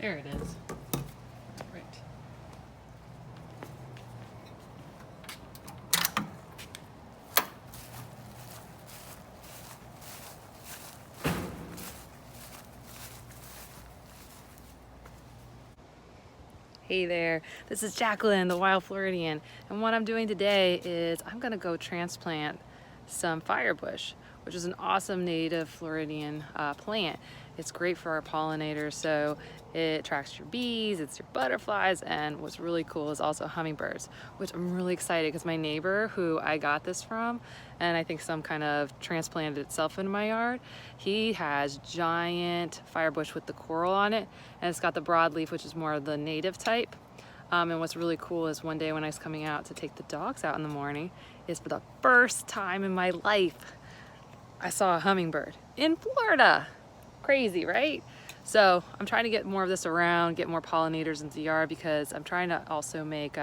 There it is. Right. Hey there, this is Jacqueline, the Wild Floridian, and what I'm doing today is I'm gonna go transplant some firebush, which is an awesome native Floridian plant. It's great for our pollinators, so it attracts your bees, it's your butterflies, and what's really cool is also hummingbirds, which I'm really excited because my neighbor who I got this from, and I think some kind of transplanted itself in my yard, he has giant firebush with the coral on it, and it's got the broadleaf, which is more of the native type. And what's really cool is one day when I was coming out to take the dogs out in the morning, is for the first time in my life, I saw a hummingbird in Florida. Crazy, right? So I'm trying to get more of this around, get more pollinators into the yard, because I'm trying to also make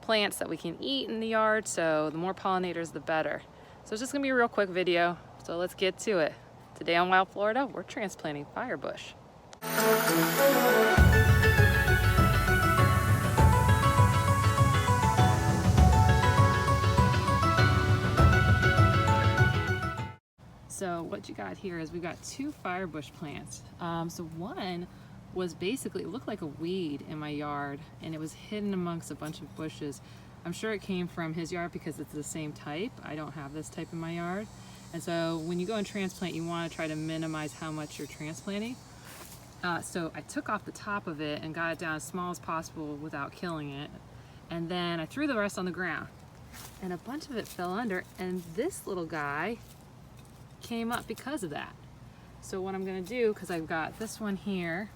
plants that we can eat in the yard. So the more pollinators, the better. So it's just gonna be a real quick video. So let's get to it. Today on Wild Florida, we're transplanting firebush. So what you got here is we've got two firebush plants. So one was basically, it looked like a weed in my yard, and it was hidden amongst a bunch of bushes. I'm sure it came from his yard because it's the same type. I don't have this type in my yard. And so when you go and transplant, you want to try to minimize how much you're transplanting. So I took off the top of it and got it down as small as possible without killing it. And then I threw the rest on the ground. And a bunch of it fell under, and this little guy came up because of that. So what I'm going to do, because I've got this one here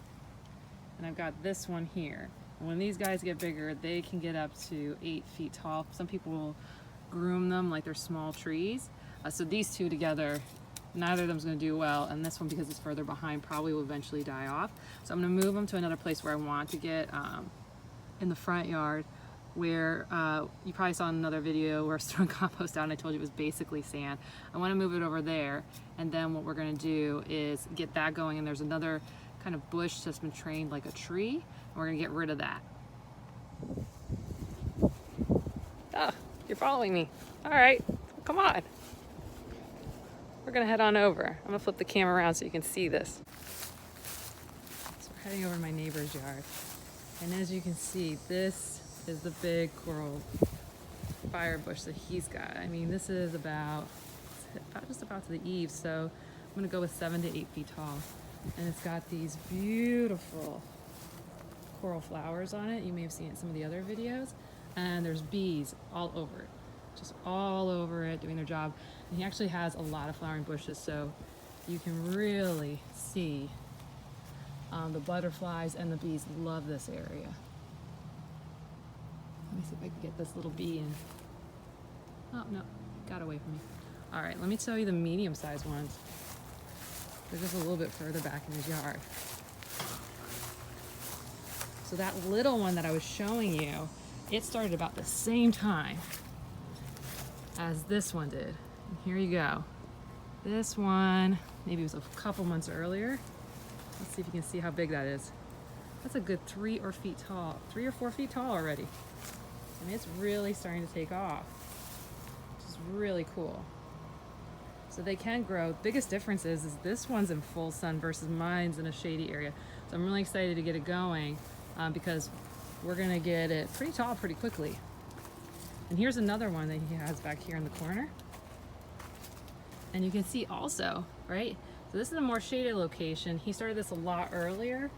and I've got this one here, and when these guys get bigger they can get up to 8 feet tall. Some people will groom them like they're small trees. So these two together, neither of them is going to do well, and this one, because it's further behind, probably will eventually die off. So I'm going to move them to another place where I want to get in the front yard, where you probably saw in another video where I was throwing compost out and I told you it was basically sand. I want to move it over there, and then what we're going to do is get that going, and there's another kind of bush that's been trained like a tree, and we're going to get rid of that. Oh, you're following me. All right, come on. We're going to head on over. I'm going to flip the camera around so you can see this. So we're heading over to my neighbor's yard, and as you can see, this is the big coral firebush that he's got. I mean, this is about just about to the eaves, so I'm gonna go with 7 to 8 feet tall. And it's got these beautiful coral flowers on it. You may have seen it in some of the other videos. And there's bees all over it, just all over it doing their job. And he actually has a lot of flowering bushes, so you can really see the butterflies and the bees love this area. Let me see if I can get this little bee in. Oh, no, got away from me. All right, let me show you the medium-sized ones. They're just a little bit further back in his yard. So that little one that I was showing you, it started about the same time as this one did. And here you go. This one, maybe it was a couple months earlier. Let's see if you can see how big that is. That's a good 3 or 4 feet tall already. And it's really starting to take off, which is really cool. So they can grow. Biggest difference is this one's in full sun versus mine's in a shady area. So I'm really excited to get it going because we're gonna get it pretty tall pretty quickly. And here's another one that he has back here in the corner. And you can see also, right? So this is a more shaded location. He started this a lot earlier,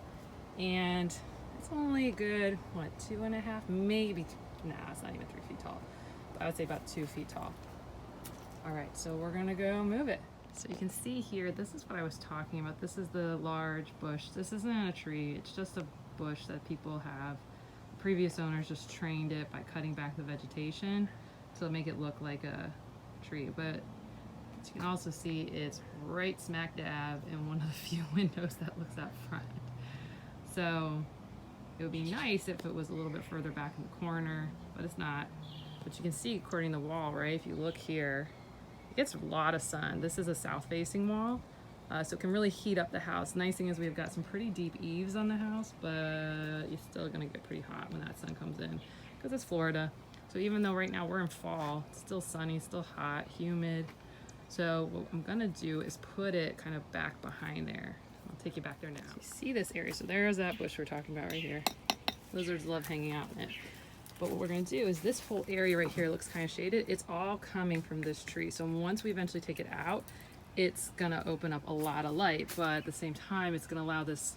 and it's only a good, what, 2.5, maybe, nah, it's not even 3 feet tall. But I would say about 2 feet tall. All right, so we're gonna go move it. So you can see here, this is what I was talking about. This is the large bush. This isn't a tree, it's just a bush that people have. The previous owners just trained it by cutting back the vegetation to make it look like a tree. But as you can also see, it's right smack dab in one of the few windows that looks out front. So it would be nice if it was a little bit further back in the corner, but it's not. But you can see according to the wall, right? If you look here, it gets a lot of sun. This is a south facing wall, So it can really heat up the house. Nice thing is we've got some pretty deep eaves on the house, but you're still gonna get pretty hot when that sun comes in because it's Florida. So even though right now we're in fall, it's still sunny, still hot, humid. So what I'm gonna do is put it kind of back behind there. I'll take you back there now. So you see this area, so there's that bush we're talking about right here. Lizards love hanging out in it. But what we're gonna do is this whole area right here looks kind of shaded. It's all coming from this tree. So once we eventually take it out, it's gonna open up a lot of light, but at the same time, it's gonna allow this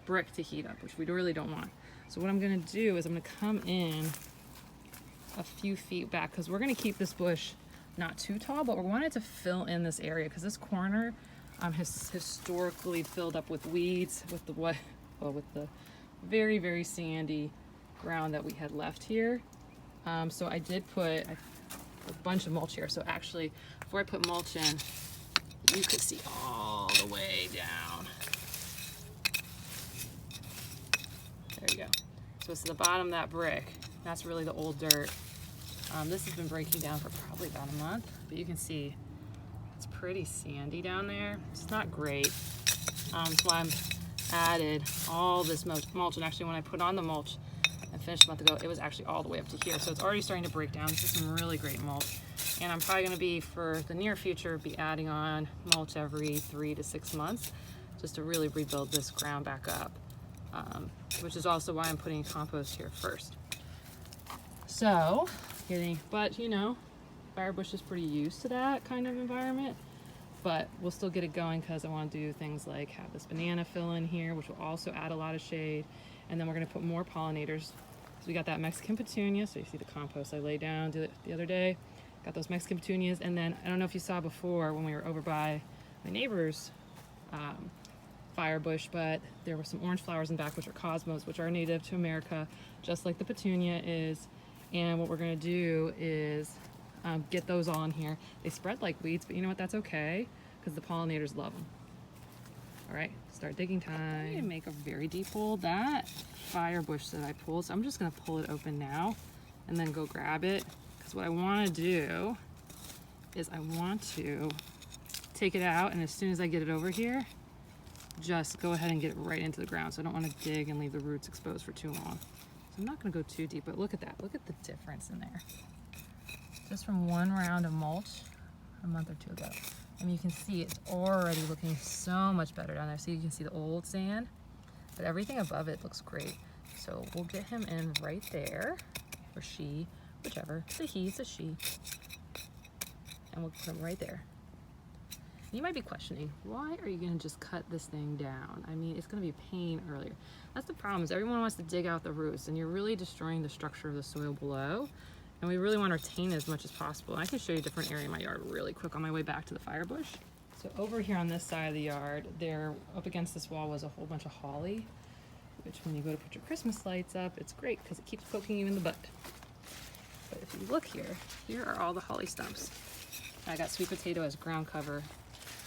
brick to heat up, which we really don't want. So what I'm gonna do is I'm gonna come in a few feet back because we're gonna keep this bush not too tall, but we want it to fill in this area because this corner has historically filled up with weeds, with the very, very sandy ground that we had left here. So I did put a bunch of mulch here. So actually, before I put mulch in, you could see all the way down. There you go. So it's the bottom of that brick. That's really the old dirt. This has been breaking down for probably about a month, but you can see it's pretty sandy down there. It's not great. That's why I've added all this mulch. And actually when I put on the mulch and finished a month ago, it was actually all the way up to here. So it's already starting to break down. This is some really great mulch. And I'm probably gonna be, for the near future, be adding on mulch every 3 to 6 months just to really rebuild this ground back up, which is also why I'm putting compost here first. So, but you know, firebush is pretty used to that kind of environment, but we'll still get it going because I want to do things like have this banana fill in here, which will also add a lot of shade. And then we're going to put more pollinators. So we got that Mexican petunia. So you see the compost I laid down the other day. Got those Mexican petunias. And then I don't know if you saw before when we were over by my neighbor's firebush, but there were some orange flowers in back, which are cosmos, which are native to America, just like the petunia is. And what we're going to do is get those all in here. They spread like weeds, but you know what? That's okay because the pollinators love them. All right, start digging time. I'm going to make a very deep hole. That fire bush that I pulled, so I'm just going to pull it open now and then go grab it, because what I want to do is I want to take it out, and as soon as I get it over here, just go ahead and get it right into the ground. So I don't want to dig and leave the roots exposed for too long. So I'm not going to go too deep, but look at that. Look at the difference in there. Just from one round of mulch a month or two ago. I mean, you can see it's already looking so much better down there. So you can see the old sand, but everything above it looks great. So we'll get him in right there, or she, whichever. It's a he, it's a she. And we'll put him right there. You might be questioning, why are you gonna just cut this thing down? I mean, it's gonna be a pain earlier. That's the problem, is everyone wants to dig out the roots, and you're really destroying the structure of the soil below. And we really want to retain it as much as possible. And I can show you a different area in my yard really quick on my way back to the fire bush. So over here on this side of the yard, there up against this wall was a whole bunch of holly, which when you go to put your Christmas lights up, it's great because it keeps poking you in the butt. But if you look here, here are all the holly stumps. I got sweet potato as ground cover,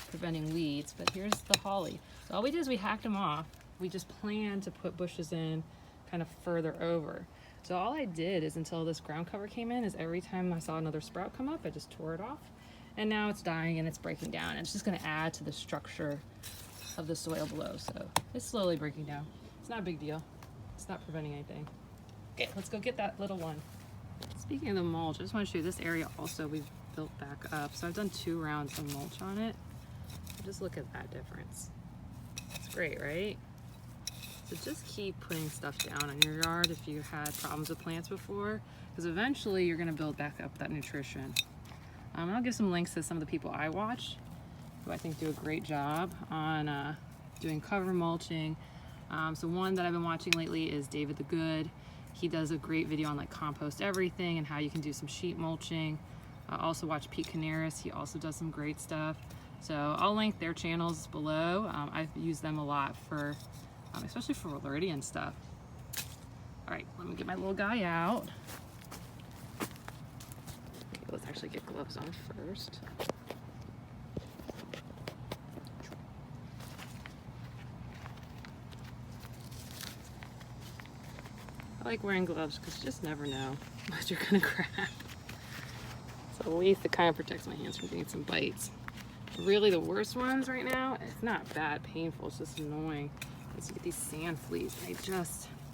preventing weeds, but here's the holly. So all we did is we hacked them off. We just planned to put bushes in kind of further over. So all I did is, until this ground cover came in, is every time I saw another sprout come up, I just tore it off. And now it's dying and it's breaking down. And it's just gonna add to the structure of the soil below. So it's slowly breaking down. It's not a big deal. It's not preventing anything. Okay, let's go get that little one. Speaking of the mulch, I just wanna show you this area also we've built back up. So I've done 2 rounds of mulch on it. Just look at that difference. It's great, right? So just keep putting stuff down in your yard if you had problems with plants before, because eventually you're going to build back up that nutrition. I'll give some links to some of the people I watch who I think do a great job on doing cover mulching. So one that I've been watching lately is David the Good. He does a great video on like compost everything and how you can do some sheet mulching. I also watch Pete Canaris. He also does some great stuff. So I'll link their channels below. I've used them a lot for especially for Floridian stuff. All right, let me get my little guy out. Okay, let's actually get gloves on first. I like wearing gloves because you just never know what you're gonna grab. So at least it kind of protects my hands from getting some bites. really the worst ones right now. It's not bad painful, it's just annoying. You get these sand fleas, and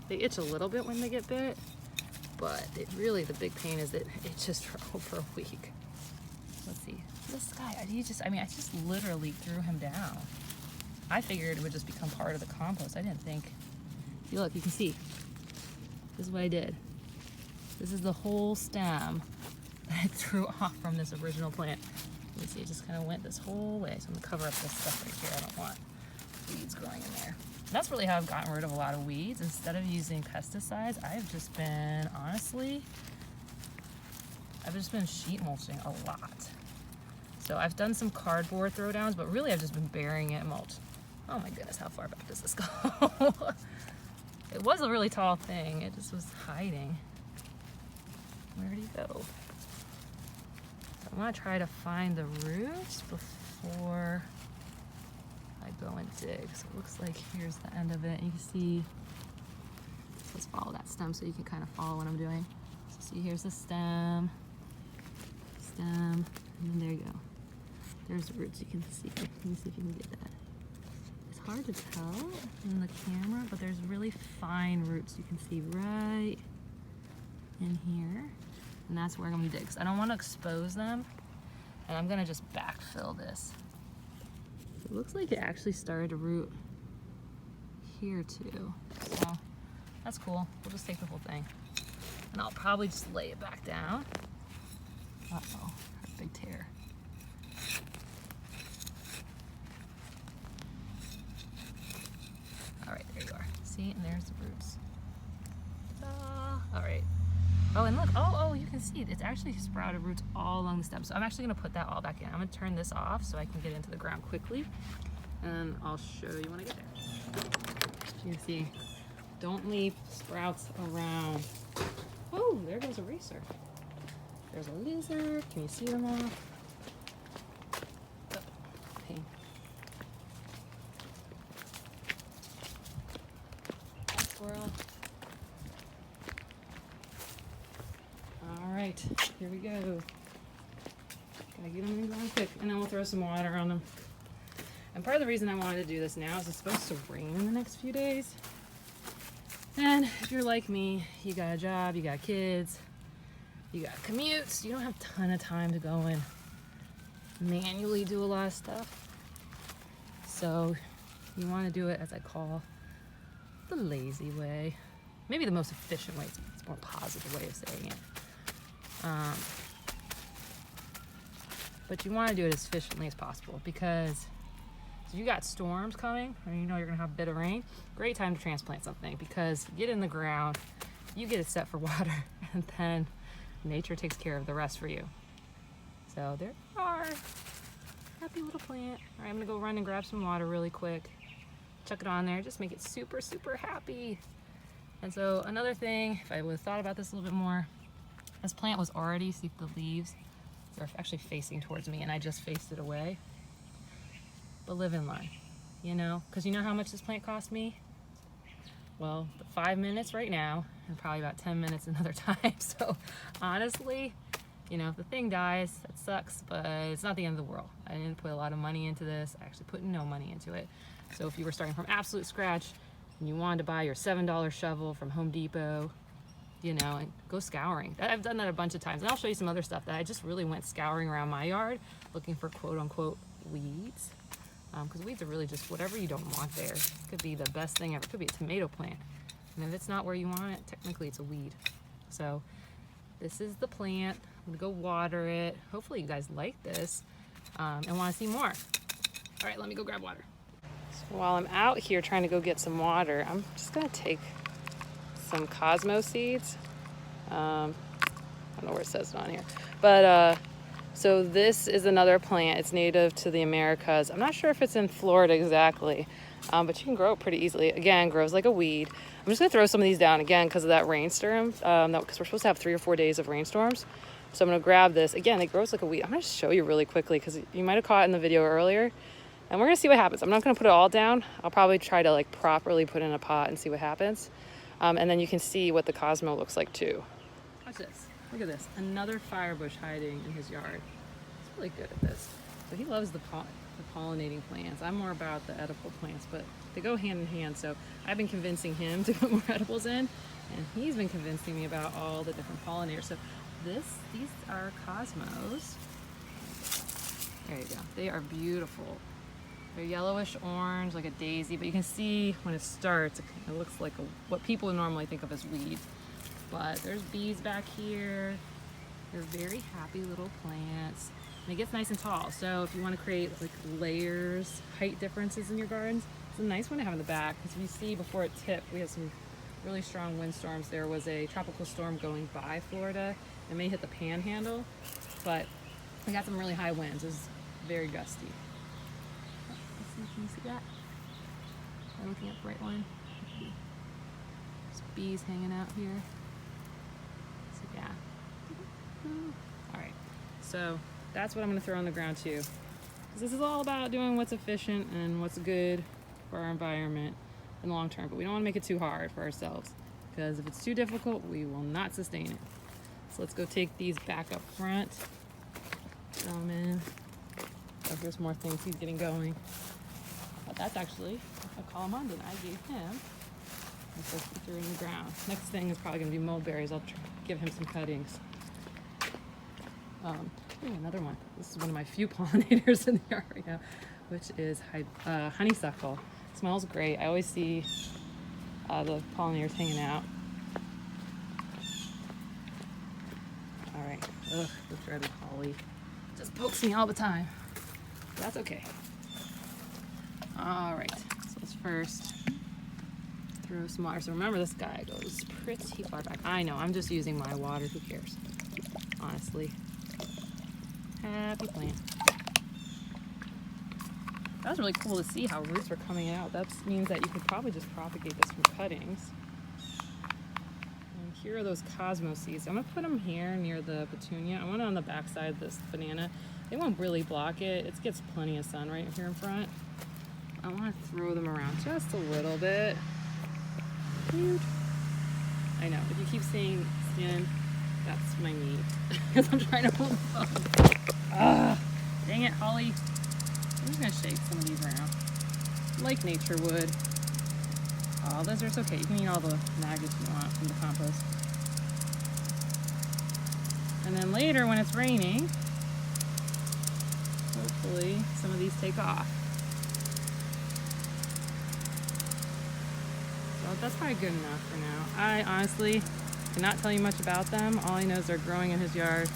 they itch a little bit when they get bit, but really the big pain is that it itches for over a week. Let's see, this guy, I just literally threw him down. I figured it would just become part of the compost. I didn't think. See, look, you can see. This is what I did. This is the whole stem that I threw off from this original plant. You see, it just kind of went this whole way. So I'm gonna cover up this stuff right here. I don't want weeds growing in there. And that's really how I've gotten rid of a lot of weeds. Instead of using pesticides, I've just been sheet mulching a lot. So I've done some cardboard throwdowns, but really I've just been burying it in mulch. Oh my goodness, how far back does this go? It was a really tall thing. It just was hiding. Where did he go? So I'm gonna try to find the roots before I go and dig. So it looks like here's the end of it. You can see, let's follow that stem so you can kind of follow what I'm doing. So see, here's the stem, and then there you go. There's the roots you can see. Let me see if you can get that. It's hard to tell in the camera, but there's really fine roots you can see right in here. And that's where I'm gonna dig. So I don't want to expose them, and I'm gonna just backfill this. It looks like it actually started to root here too. So that's cool. We'll just take the whole thing. And I'll probably just lay it back down. Uh-oh, big tear. All right, there you are. See, and there's the roots. All right. Oh, and look, oh, you can see it's actually sprouted roots all along the stem. So I'm actually gonna put that all back in. I'm gonna turn this off so I can get into the ground quickly, and I'll show you when I get there. You can see, don't leave sprouts around. Oh, there goes a racer. There's a lizard. Can you see them all? Oh, pain. Squirrel. All right, here we go. Gotta get them in the ground quick, and then we'll throw some water on them. And part of the reason I wanted to do this now is it's supposed to rain in the next few days. And if you're like me, you got a job, you got kids, you got commutes, you don't have a ton of time to go and manually do a lot of stuff. So you want to do it, as I call, the lazy way. Maybe the most efficient way. It's a more positive way of saying it. But you want to do it as efficiently as possible, because if you got storms coming, or you know you're going to have a bit of rain, great time to transplant something, because you get in the ground, you get it set for water, and then nature takes care of the rest for you. So there you are. Happy little plant. All right, I'm going to go run and grab some water really quick. Chuck it on there, just make it super, super happy. And so another thing, if I would have thought about this a little bit more, this plant was already, see the leaves, they're actually facing towards me, and I just faced it away. But live in line, you know, because you know how much this plant cost me? Well, 5 minutes right now, and probably about 10 minutes another time. So honestly, you know, if the thing dies, that sucks, but it's not the end of the world. I didn't put a lot of money into this. I actually put no money into it. So if you were starting from absolute scratch and you wanted to buy your $7 shovel from Home Depot, you know, and go scouring. I've done that a bunch of times, and I'll show you some other stuff that I just really went scouring around my yard looking for quote unquote weeds, because weeds are really just whatever you don't want there. It could be the best thing ever. It could be a tomato plant, and if it's not where you want it, technically it's a weed. So this is the plant. I'm gonna go water it. Hopefully you guys like this and want to see more. All right, let me go grab water. So while I'm out here trying to go get some water, I'm just gonna take some Cosmo seeds. I don't know where it says it on here, but so this is another plant. It's native to the Americas. I'm not sure if it's in Florida exactly, but you can grow it pretty easily. Again, grows like a weed. I'm just gonna throw some of these down again because of that rainstorm, because we're supposed to have 3 or 4 days of rainstorms. So I'm gonna grab this. Again, it grows like a weed. I'm gonna just show you really quickly because you might have caught it in the video earlier, and we're gonna see what happens. I'm not gonna put it all down. I'll probably try to like properly put it in a pot and see what happens. And then you can see what the Cosmo looks like too. Watch this. Look at this. Another fire bush hiding in his yard. He's really good at this. So he loves the pollinating plants. I'm more about the edible plants, but they go hand in hand. So I've been convincing him to put more edibles in, and he's been convincing me about all the different pollinators. So these are cosmos. There you go. They are beautiful. They're yellowish orange, like a daisy, but you can see when it starts, it looks like what people normally think of as weeds. But there's bees back here. They're very happy little plants. And it gets nice and tall. So if you want to create like layers, height differences in your gardens, it's a nice one to have in the back. Because if you see before it tipped, we had some really strong windstorms. There was a tropical storm going by Florida. It may hit the panhandle, but we got some really high winds. It was very gusty. Can you see that? Am I looking at the right one? There's bees hanging out here. So yeah. Alright, so that's what I'm going to throw on the ground too. Because this is all about doing what's efficient and what's good for our environment in the long term. But we don't want to make it too hard for ourselves. Because if it's too difficult, we will not sustain it. So let's go take these back up front. Throw them in. Oh, here's more things he's getting going. But that's actually a calamondin I gave him. And so he threw it in the ground. Next thing is probably going to be mulberries. I'll give him some cuttings. Another one. This is one of my few pollinators in the yard right now, which is honeysuckle. It smells great. I always see the pollinators hanging out. All right. Ugh, the dreaded holly just pokes me all the time. That's okay. All right. So let's first throw some water. So remember, this guy goes pretty far back. I know. I'm just using my water. Who cares? Honestly. Happy plant. That was really cool to see how roots were coming out. That means that you could probably just propagate this from cuttings. And here are those cosmos seeds. I'm going to put them here near the petunia. I want it on the back side of this banana. They won't really block it. It gets plenty of sun right here in front. I want to throw them around just a little bit. Cute. I know, if you keep seeing skin, that's my meat. Because I'm trying to hold the phone. Dang it, Holly. I'm just going to shake some of these around. Like nature would. Oh, those are okay. You can eat all the maggots you want from the compost. And then later when it's raining, hopefully some of these take off. So that's probably good enough for now. I honestly cannot tell you much about them. All I know is they're growing in his yard.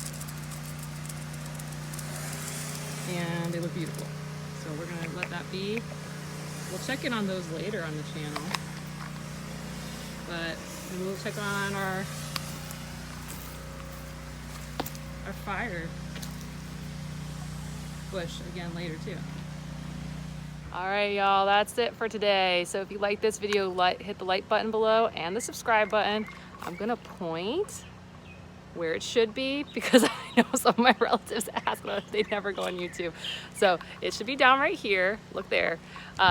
And they look beautiful. So we're going to let that be. We'll check in on those later on the channel. But we'll check on our fire bush again later too. Alright y'all, that's it for today. So if you like this video, hit the like button below and the subscribe button. I'm going to point where it should be because I know some of my relatives ask, but they never go on YouTube. So it should be down right here. Look there.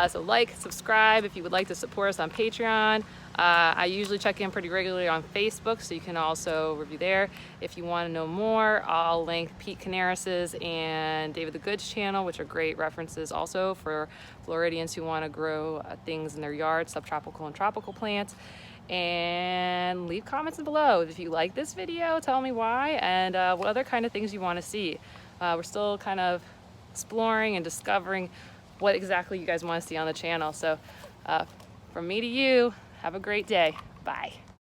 So like, subscribe if you would like to support us on Patreon. I usually check in pretty regularly on Facebook, so you can also review there. If you want to know more, I'll link Pete Canaris's and David the Good's channel, which are great references also for Floridians who want to grow things in their yard, subtropical and tropical plants. And leave comments below. If you like this video, tell me why and what other kind of things you want to see. We're still kind of exploring and discovering what exactly you guys want to see on the channel. So from me to you, have a great day. Bye.